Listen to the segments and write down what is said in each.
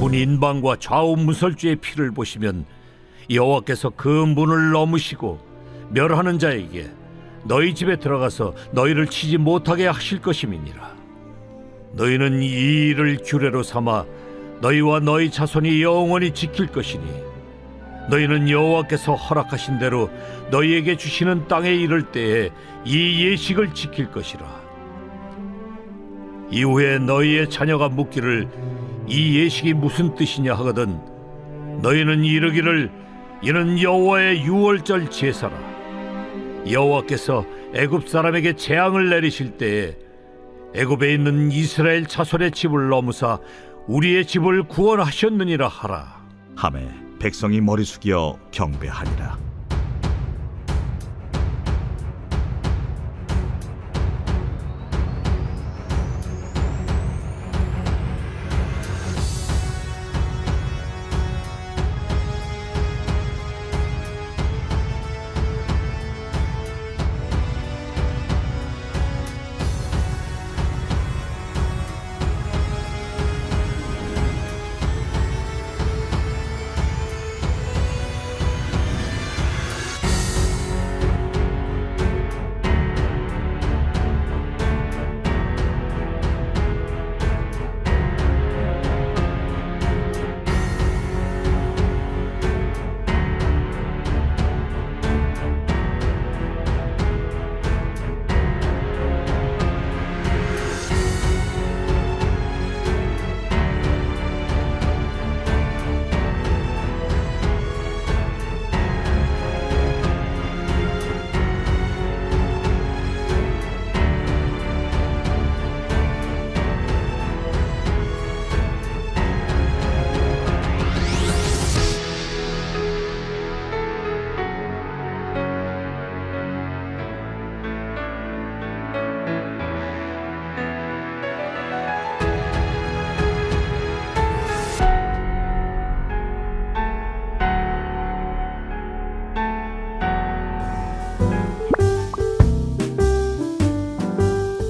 문인방과 좌우 무설주의 피를 보시면 여호와께서 그 문을 넘으시고 멸하는 자에게 너희 집에 들어가서 너희를 치지 못하게 하실 것임이니라. 너희는 이 일을 규례로 삼아 너희와 너희 자손이 영원히 지킬 것이니 너희는 여호와께서 허락하신 대로 너희에게 주시는 땅에 이를 때에 이 예식을 지킬 것이라. 이후에 너희의 자녀가 묻기를 이 예식이 무슨 뜻이냐 하거든 너희는 이르기를 이는 여호와의 유월절 제사라. 여호와께서 애굽 사람에게 재앙을 내리실 때에 애굽에 있는 이스라엘 자손의 집을 넘으사 우리의 집을 구원하셨느니라 하라. 하매 백성이 머리 숙여 경배하리라.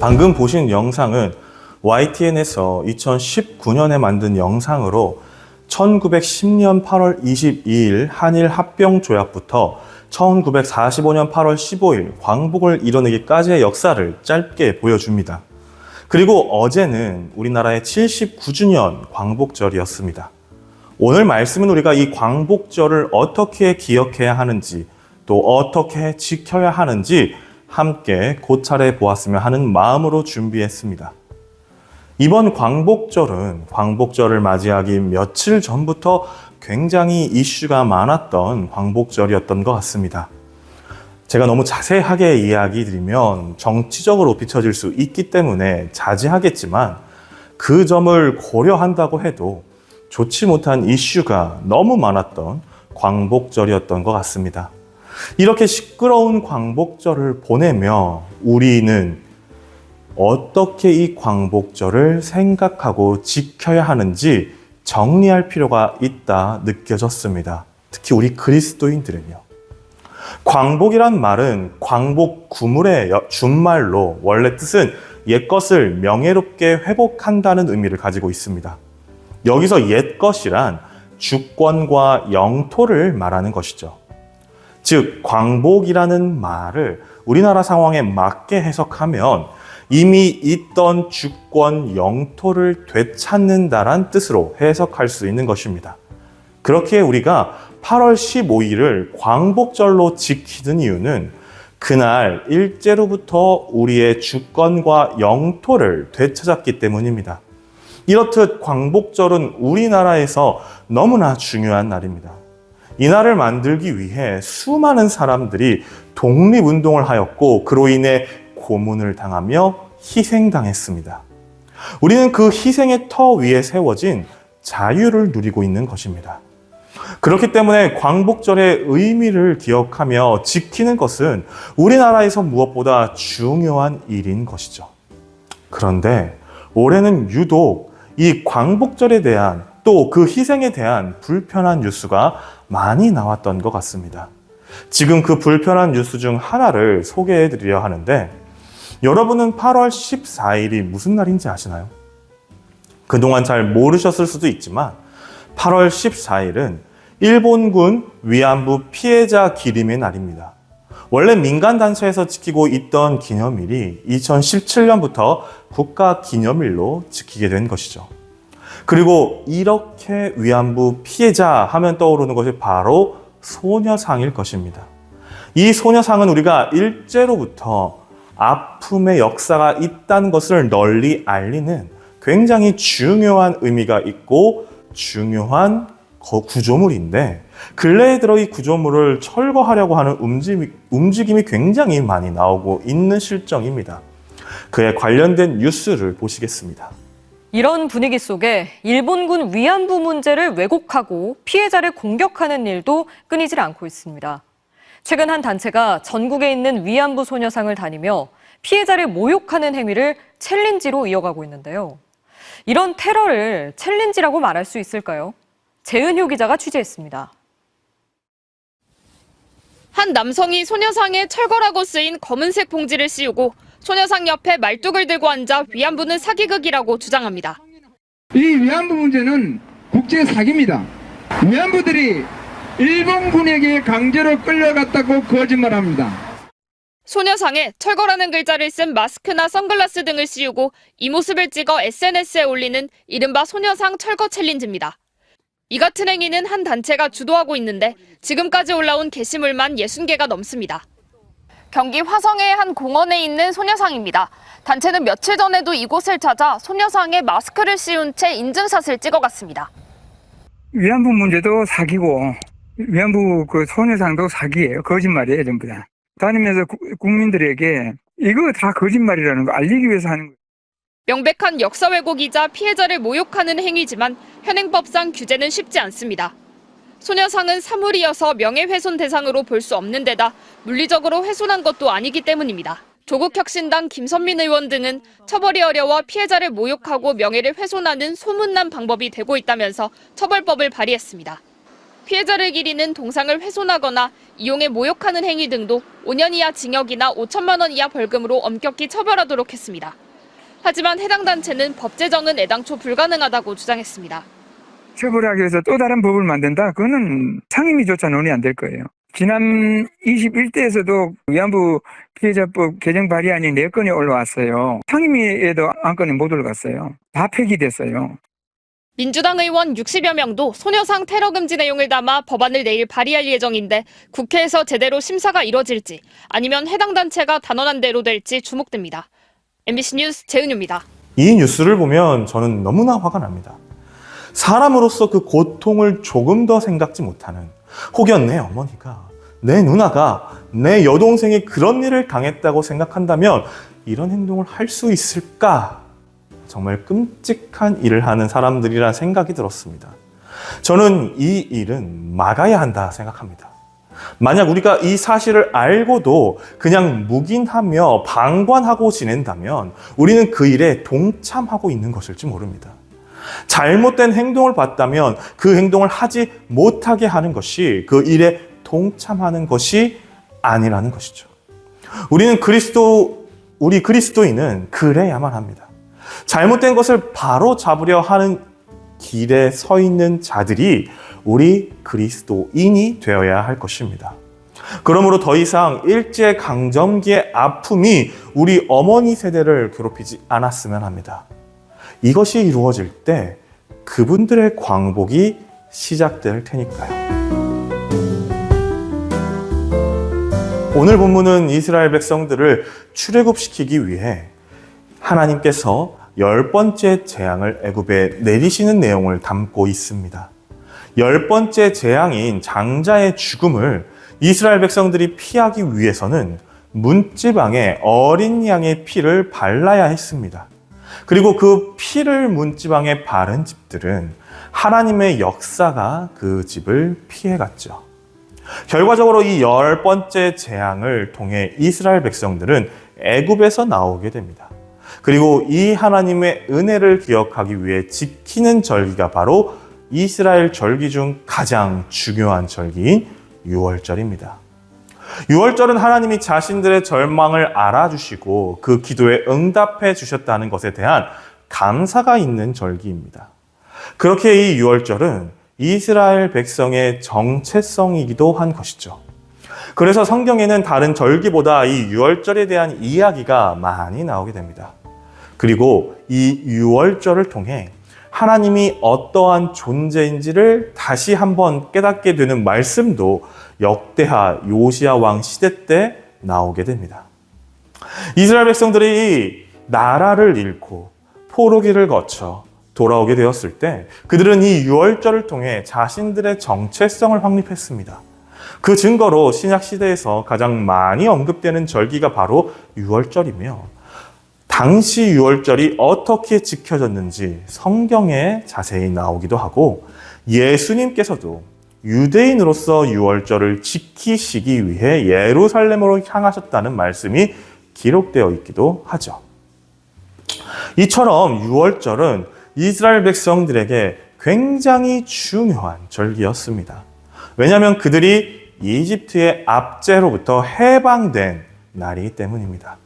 방금 보신 영상은 YTN에서 2019년에 만든 영상으로 1910년 8월 22일 한일 합병조약부터 1945년 8월 15일 광복을 이뤄내기까지의 역사를 짧게 보여줍니다. 그리고 어제는 우리나라의 79주년 광복절이었습니다. 오늘 말씀은 우리가 이 광복절을 어떻게 기억해야 하는지 또 어떻게 지켜야 하는지 함께 고찰해 보았으면 하는 마음으로 준비했습니다. 이번 광복절은 광복절을 맞이하기 며칠 전부터 굉장히 이슈가 많았던 광복절이었던 것 같습니다. 제가 너무 자세하게 이야기 드리면 정치적으로 비춰질 수 있기 때문에 자제하겠지만 그 점을 고려한다고 해도 좋지 못한 이슈가 너무 많았던 광복절이었던 것 같습니다. 이렇게 시끄러운 광복절을 보내며 우리는 어떻게 이 광복절을 생각하고 지켜야 하는지 정리할 필요가 있다 느껴졌습니다. 특히 우리 그리스도인들은요. 광복이란 말은 광복 구물의 준말로 원래 뜻은 옛것을 명예롭게 회복한다는 의미를 가지고 있습니다. 여기서 옛것이란 주권과 영토를 말하는 것이죠. 즉 광복이라는 말을 우리나라 상황에 맞게 해석하면 이미 있던 주권, 영토를 되찾는다란 뜻으로 해석할 수 있는 것입니다. 그렇기에 우리가 8월 15일을 광복절로 지키는 이유는 그날 일제로부터 우리의 주권과 영토를 되찾았기 때문입니다. 이렇듯 광복절은 우리나라에서 너무나 중요한 날입니다. 이 날을 만들기 위해 수많은 사람들이 독립운동을 하였고 그로 인해 고문을 당하며 희생당했습니다. 우리는 그 희생의 터 위에 세워진 자유를 누리고 있는 것입니다. 그렇기 때문에 광복절의 의미를 기억하며 지키는 것은 우리나라에서 무엇보다 중요한 일인 것이죠. 그런데 올해는 유독 이 광복절에 대한 또 그 희생에 대한 불편한 뉴스가 많이 나왔던 것 같습니다. 지금 그 불편한 뉴스 중 하나를 소개해 드리려 하는데 여러분은 8월 14일이 무슨 날인지 아시나요? 그동안 잘 모르셨을 수도 있지만 8월 14일은 일본군 위안부 피해자 기림의 날입니다. 원래 민간단체에서 지키고 있던 기념일이 2017년부터 국가기념일로 지키게 된 것이죠. 그리고 이렇게 위안부 피해자 하면 떠오르는 것이 바로 소녀상일 것입니다. 이 소녀상은 우리가 일제로부터 아픔의 역사가 있다는 것을 널리 알리는 굉장히 중요한 의미가 있고 중요한 구조물인데, 근래에 들어 이 구조물을 철거하려고 하는 움직임이 굉장히 많이 나오고 있는 실정입니다. 그에 관련된 뉴스를 보시겠습니다. 이런 분위기 속에 일본군 위안부 문제를 왜곡하고 피해자를 공격하는 일도 끊이질 않고 있습니다. 최근 한 단체가 전국에 있는 위안부 소녀상을 다니며 피해자를 모욕하는 행위를 챌린지로 이어가고 있는데요. 이런 테러를 챌린지라고 말할 수 있을까요? 재은효 기자가 취재했습니다. 한 남성이 소녀상에 철거라고 쓰인 검은색 봉지를 씌우고 소녀상 옆에 말뚝을 들고 앉아 위안부는 사기극이라고 주장합니다. 이 위안부 문제는 국제 사기입니다. 위안부들이 일본군에게 강제로 끌려갔다고 거짓말합니다. 소녀상에 철거라는 글자를 쓴 마스크나 선글라스 등을 씌우고 이 모습을 찍어 SNS에 올리는 이른바 소녀상 철거 챌린지입니다. 이 같은 행위는 한 단체가 주도하고 있는데 지금까지 올라온 게시물만 60개가 넘습니다. 경기 화성의 한 공원에 있는 소녀상입니다. 단체는 며칠 전에도 이곳을 찾아 소녀상에 마스크를 씌운 채 인증샷을 찍어갔습니다. 위안부 문제도 사기고 위안부 그 소녀상도 사기예요. 거짓말이에요, 전부 다. 다니면서 국민들에게 이거 다 거짓말이라는 거 알리기 위해서 하는 거예요. 명백한 역사 왜곡이자 피해자를 모욕하는 행위지만 현행법상 규제는 쉽지 않습니다. 소녀상은 사물이어서 명예훼손 대상으로 볼 수 없는 데다 물리적으로 훼손한 것도 아니기 때문입니다. 조국혁신당 김선민 의원 등은 처벌이 어려워 피해자를 모욕하고 명예를 훼손하는 소문난 방법이 되고 있다면서 처벌법을 발의했습니다. 피해자를 기리는 동상을 훼손하거나 이용해 모욕하는 행위 등도 5년 이하 징역이나 5천만 원 이하 벌금으로 엄격히 처벌하도록 했습니다. 하지만 해당 단체는 법 제정은 애당초 불가능하다고 주장했습니다. 처벌하기 위해서 또 다른 법을 만든다? 그거는 상임위조차 논의 안 될 거예요. 지난 21대에서도 위안부 피해자법 개정 발의안이 4건이 올라왔어요. 상임위에도 안건이 못 올라갔어요. 다 폐기됐어요. 민주당 의원 60여 명도 소녀상 테러 금지 내용을 담아 법안을 내일 발의할 예정인데 국회에서 제대로 심사가 이뤄질지 아니면 해당 단체가 단언한 대로 될지 주목됩니다. MBC 뉴스 재은유입니다. 이 뉴스를 보면 저는 너무나 화가 납니다. 사람으로서 그 고통을 조금 더 생각지 못하는, 혹여 내 어머니가, 내 누나가, 내 여동생이 그런 일을 당했다고 생각한다면 이런 행동을 할 수 있을까? 정말 끔찍한 일을 하는 사람들이라는 생각이 들었습니다. 저는 이 일은 막아야 한다 생각합니다. 만약 우리가 이 사실을 알고도 그냥 묵인하며 방관하고 지낸다면 우리는 그 일에 동참하고 있는 것일지 모릅니다. 잘못된 행동을 봤다면 그 행동을 하지 못하게 하는 것이 그 일에 동참하는 것이 아니라는 것이죠. 우리 그리스도인은 그래야만 합니다. 잘못된 것을 바로 잡으려 하는 길에 서 있는 자들이 우리 그리스도인이 되어야 할 것입니다. 그러므로 더 이상 일제강점기의 아픔이 우리 어머니 세대를 괴롭히지 않았으면 합니다. 이것이 이루어질 때 그분들의 광복이 시작될 테니까요. 오늘 본문은 이스라엘 백성들을 출애굽시키기 위해 하나님께서 10번째 재앙을 애굽에 내리시는 내용을 담고 있습니다. 10번째 재앙인 장자의 죽음을 이스라엘 백성들이 피하기 위해서는 문지방에 어린 양의 피를 발라야 했습니다. 그리고 그 피를 문지방에 바른 집들은 하나님의 역사가 그 집을 피해갔죠. 결과적으로 이 10번째 재앙을 통해 이스라엘 백성들은 애굽에서 나오게 됩니다. 그리고 이 하나님의 은혜를 기억하기 위해 지키는 절기가 바로 이스라엘 절기 중 가장 중요한 절기인 유월절입니다. 유월절은 하나님이 자신들의 절망을 알아주시고 그 기도에 응답해 주셨다는 것에 대한 감사가 있는 절기입니다. 그렇게 이 유월절은 이스라엘 백성의 정체성이기도 한 것이죠. 그래서 성경에는 다른 절기보다 이 유월절에 대한 이야기가 많이 나오게 됩니다. 그리고 이 유월절을 통해 하나님이 어떠한 존재인지를 다시 한번 깨닫게 되는 말씀도 역대하 요시야 왕 시대 때 나오게 됩니다. 이스라엘 백성들이 나라를 잃고 포로기를 거쳐 돌아오게 되었을 때 그들은 이 유월절을 통해 자신들의 정체성을 확립했습니다. 그 증거로 신약 시대에서 가장 많이 언급되는 절기가 바로 유월절이며 당시 유월절이 어떻게 지켜졌는지 성경에 자세히 나오기도 하고 예수님께서도 유대인으로서 유월절을 지키시기 위해 예루살렘으로 향하셨다는 말씀이 기록되어 있기도 하죠. 이처럼 유월절은 이스라엘 백성들에게 굉장히 중요한 절기였습니다. 왜냐하면 그들이 이집트의 압제로부터 해방된 날이기 때문입니다.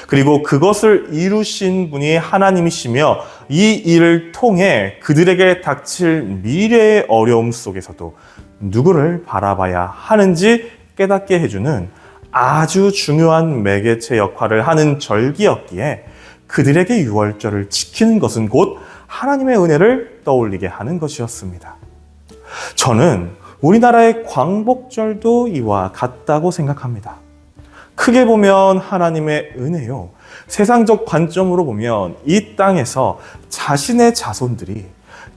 그리고 그것을 이루신 분이 하나님이시며 이 일을 통해 그들에게 닥칠 미래의 어려움 속에서도 누구를 바라봐야 하는지 깨닫게 해주는 아주 중요한 매개체 역할을 하는 절기였기에 그들에게 유월절을 지키는 것은 곧 하나님의 은혜를 떠올리게 하는 것이었습니다. 저는 우리나라의 광복절도 이와 같다고 생각합니다. 크게 보면 하나님의 은혜요. 세상적 관점으로 보면 이 땅에서 자신의 자손들이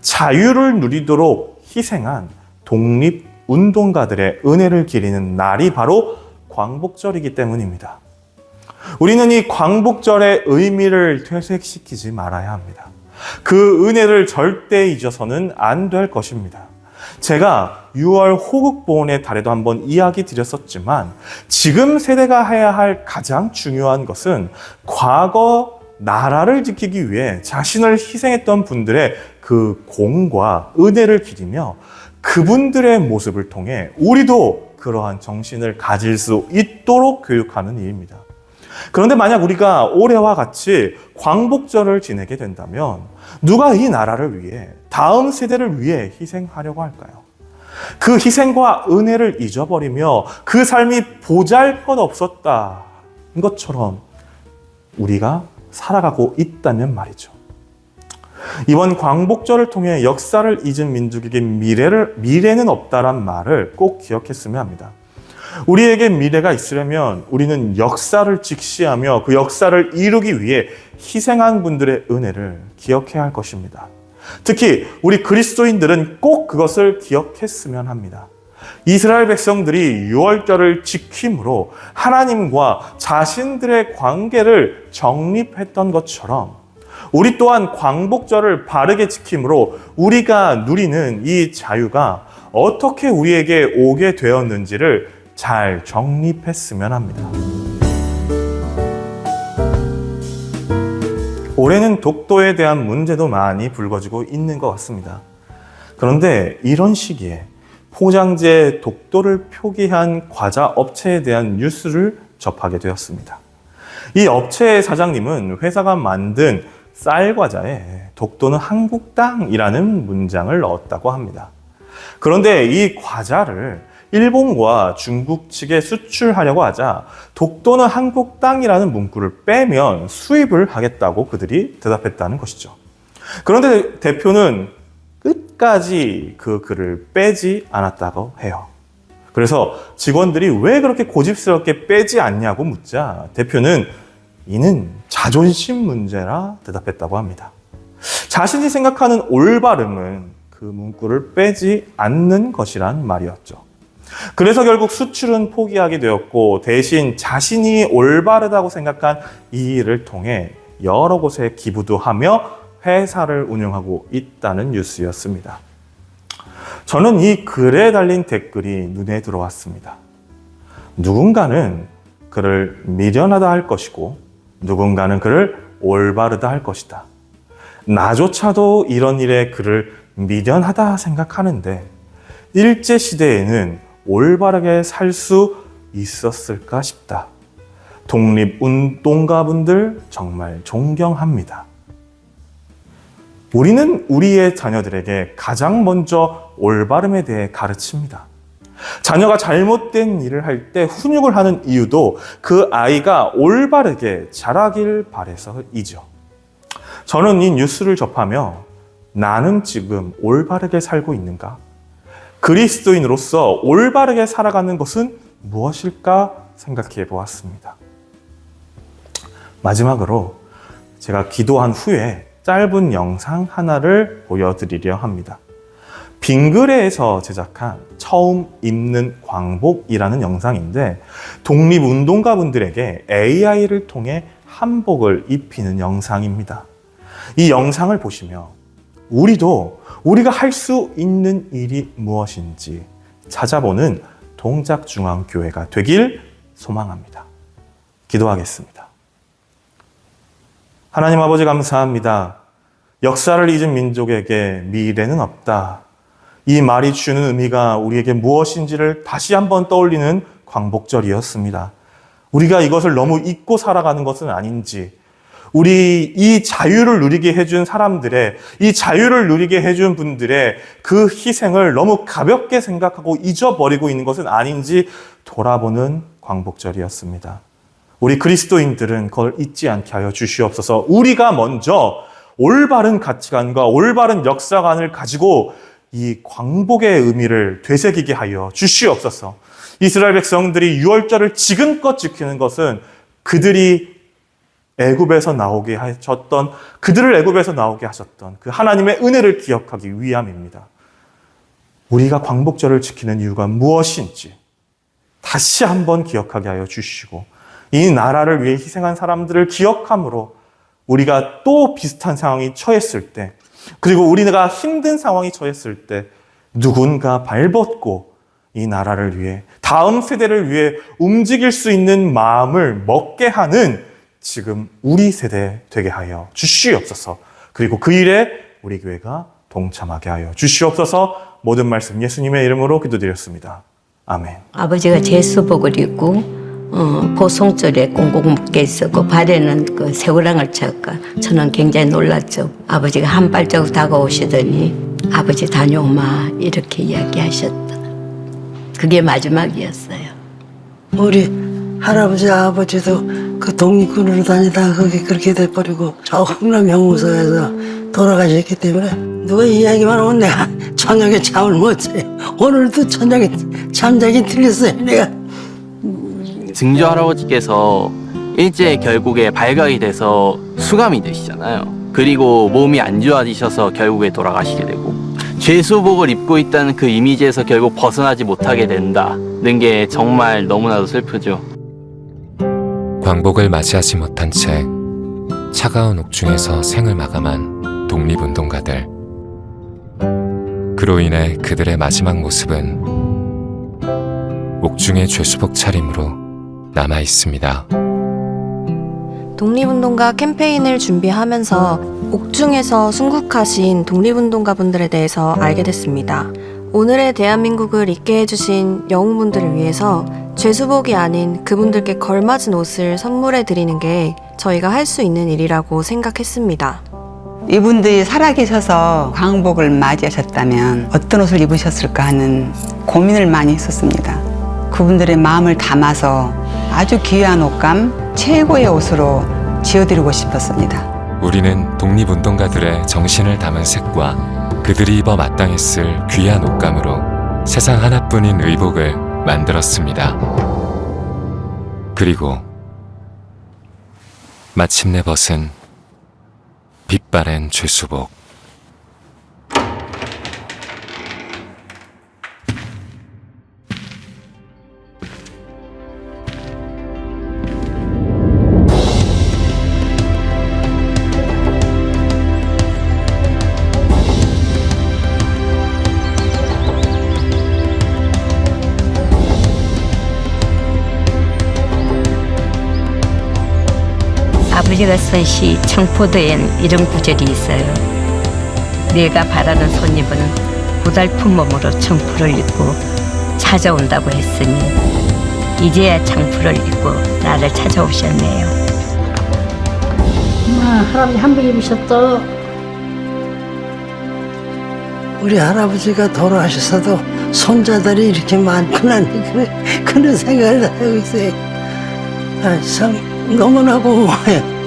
자유를 누리도록 희생한 독립운동가들의 은혜를 기리는 날이 바로 광복절이기 때문입니다. 우리는 이 광복절의 의미를 퇴색시키지 말아야 합니다. 그 은혜를 절대 잊어서는 안 될 것입니다. 제가 6월 호국보훈의 달에도 한번 이야기 드렸었지만 지금 세대가 해야 할 가장 중요한 것은 과거 나라를 지키기 위해 자신을 희생했던 분들의 그 공과 은혜를 기리며 그분들의 모습을 통해 우리도 그러한 정신을 가질 수 있도록 교육하는 일입니다. 그런데 만약 우리가 올해와 같이 광복절을 지내게 된다면 누가 이 나라를 위해 다음 세대를 위해 희생하려고 할까요? 그 희생과 은혜를 잊어버리며 그 삶이 보잘것없었다는 것처럼 우리가 살아가고 있다면 말이죠. 이번 광복절을 통해 역사를 잊은 민족에게 미래는 없다란 말을 꼭 기억했으면 합니다. 우리에게 미래가 있으려면 우리는 역사를 직시하며 그 역사를 이루기 위해 희생한 분들의 은혜를 기억해야 할 것입니다. 특히 우리 그리스도인들은 꼭 그것을 기억했으면 합니다. 이스라엘 백성들이 유월절을 지킴으로 하나님과 자신들의 관계를 정립했던 것처럼 우리 또한 광복절을 바르게 지킴으로 우리가 누리는 이 자유가 어떻게 우리에게 오게 되었는지를 잘 정립했으면 합니다. 올해는 독도에 대한 문제도 많이 불거지고 있는 것 같습니다. 그런데 이런 시기에 포장지에 독도를 표기한 과자 업체에 대한 뉴스를 접하게 되었습니다. 이 업체의 사장님은 회사가 만든 쌀과자에 독도는 한국 땅이라는 문장을 넣었다고 합니다. 그런데 이 과자를 일본과 중국 측에 수출하려고 하자 독도는 한국 땅이라는 문구를 빼면 수입을 하겠다고 그들이 대답했다는 것이죠. 그런데 대표는 끝까지 그 글을 빼지 않았다고 해요. 그래서 직원들이 왜 그렇게 고집스럽게 빼지 않냐고 묻자 대표는 이는 자존심 문제라 대답했다고 합니다. 자신이 생각하는 올바름은 그 문구를 빼지 않는 것이란 말이었죠. 그래서 결국 수출은 포기하게 되었고 대신 자신이 올바르다고 생각한 이 일을 통해 여러 곳에 기부도 하며 회사를 운영하고 있다는 뉴스였습니다. 저는 이 글에 달린 댓글이 눈에 들어왔습니다. 누군가는 그를 미련하다 할 것이고 누군가는 그를 올바르다 할 것이다. 나조차도 이런 일에 그를 미련하다 생각하는데 일제시대에는 올바르게 살 수 있었을까 싶다. 독립운동가분들 정말 존경합니다. 우리는 우리의 자녀들에게 가장 먼저 올바름에 대해 가르칩니다. 자녀가 잘못된 일을 할 때 훈육을 하는 이유도 그 아이가 올바르게 자라길 바라서이죠. 저는 이 뉴스를 접하며 나는 지금 올바르게 살고 있는가? 그리스도인으로서 올바르게 살아가는 것은 무엇일까 생각해 보았습니다. 마지막으로 제가 기도한 후에 짧은 영상 하나를 보여드리려 합니다. 빙그레에서 제작한 처음 입는 광복이라는 영상인데 독립운동가분들에게 AI를 통해 한복을 입히는 영상입니다. 이 영상을 보시며 우리가 할 수 있는 일이 무엇인지 찾아보는 동작중앙교회가 되길 소망합니다. 기도하겠습니다. 하나님 아버지 감사합니다. 역사를 잊은 민족에게 미래는 없다. 이 말이 주는 의미가 우리에게 무엇인지를 다시 한번 떠올리는 광복절이었습니다. 우리가 이것을 너무 잊고 살아가는 것은 아닌지, 우리 이 자유를 누리게 해준 사람들의, 이 자유를 누리게 해준 분들의 그 희생을 너무 가볍게 생각하고 잊어버리고 있는 것은 아닌지 돌아보는 광복절이었습니다. 우리 그리스도인들은 그걸 잊지 않게 하여 주시옵소서. 우리가 먼저 올바른 가치관과 올바른 역사관을 가지고 이 광복의 의미를 되새기게 하여 주시옵소서. 이스라엘 백성들이 유월절을 지금껏 지키는 것은 그들을 애굽에서 나오게 하셨던 그 하나님의 은혜를 기억하기 위함입니다. 우리가 광복절을 지키는 이유가 무엇인지 다시 한번 기억하게 하여 주시고, 이 나라를 위해 희생한 사람들을 기억함으로 우리가 또 비슷한 상황이 처했을 때, 그리고 우리가 힘든 상황이 처했을 때 누군가 발벗고 이 나라를 위해, 다음 세대를 위해 움직일 수 있는 마음을 먹게 하는 지금 우리 세대 되게 하여 주시옵소서. 그리고 그 일에 우리 교회가 동참하게 하여 주시옵소서. 모든 말씀 예수님의 이름으로 기도드렸습니다. 아멘. 아버지가 제수복을 입고 보송절에 꽁꽁 묶여 있었고 발에는 그 새우랑을 쳤고 저는 굉장히 놀랐죠. 아버지가 한 발자국 다가오시더니 아버지 다녀오마 이렇게 이야기하셨다. 그게 마지막이었어요. 우리 할아버지 아버지도 그 독립군으로 다니다가 거기 그렇게 돼버리고 저 흥남 형무소에서 돌아가셨기 때문에 누가 이야기만 하면 내가 저녁에 잠을 못 자요. 오늘도 저녁에 잠자기 틀렸어요. 내가 증조 할아버지께서 일제 결국에 발각이 돼서 수감이 되시잖아요. 그리고 몸이 안 좋아지셔서 결국에 돌아가시게 되고, 죄수복을 입고 있다는 그 이미지에서 결국 벗어나지 못하게 된다는 게 정말 너무나도 슬프죠. 광복을 맞이하지 못한 채 차가운 옥중에서 생을 마감한 독립운동가들. 그로 인해 그들의 마지막 모습은 옥중의 죄수복 차림으로 남아 있습니다. 독립운동가 캠페인을 준비하면서 옥중에서 순국하신 독립운동가분들에 대해서 알게 됐습니다. 오늘의 대한민국을 있게 해주신 영웅분들을 위해서 죄수복이 아닌 그분들께 걸맞은 옷을 선물해 드리는 게 저희가 할 수 있는 일이라고 생각했습니다. 이분들이 살아계셔서 광복을 맞이하셨다면 어떤 옷을 입으셨을까 하는 고민을 많이 했었습니다. 그분들의 마음을 담아서 아주 귀한 옷감, 최고의 옷으로 지어드리고 싶었습니다. 우리는 독립운동가들의 정신을 담은 색과 그들이 입어 마땅했을 귀한 옷감으로 세상 하나뿐인 의복을 만들었습니다. 그리고 마침내 벗은 빛바랜 죄수복. 아버지가 쓴 시 청포도엔 이런 구절이 있어요. 내가 바라는 손님은 고달픈 몸으로 청포를 입고 찾아온다고 했으니 이제야 청포를 입고 나를 찾아오셨네요. 할아버지 한복 입으셨어. 우리 할아버지가 돌아가셨어도 손자들이 이렇게 많구나 그런 생각을 하고 있어요. 아, 참 너무나 고마워요.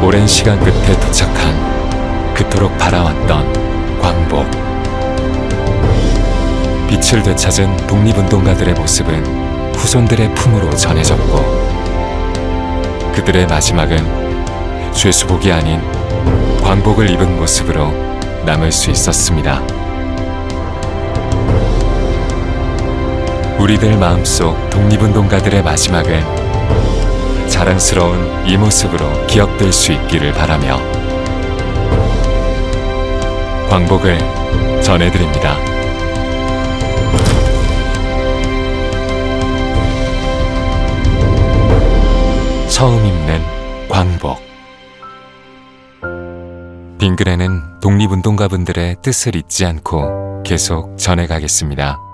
오랜 시간 끝에 도착한 그토록 바라왔던 광복. 빛을 되찾은 독립운동가들의 모습은 후손들의 품으로 전해졌고 그들의 마지막은 죄수복이 아닌 광복을 입은 모습으로 남을 수 있었습니다. 우리들 마음속 독립운동가들의 마지막은 자랑스러운 이 모습으로 기억될 수 있기를 바라며 광복을 전해드립니다. 처음 입는 광복. 빙글에는 독립운동가분들의 뜻을 잊지 않고 계속 전해가겠습니다.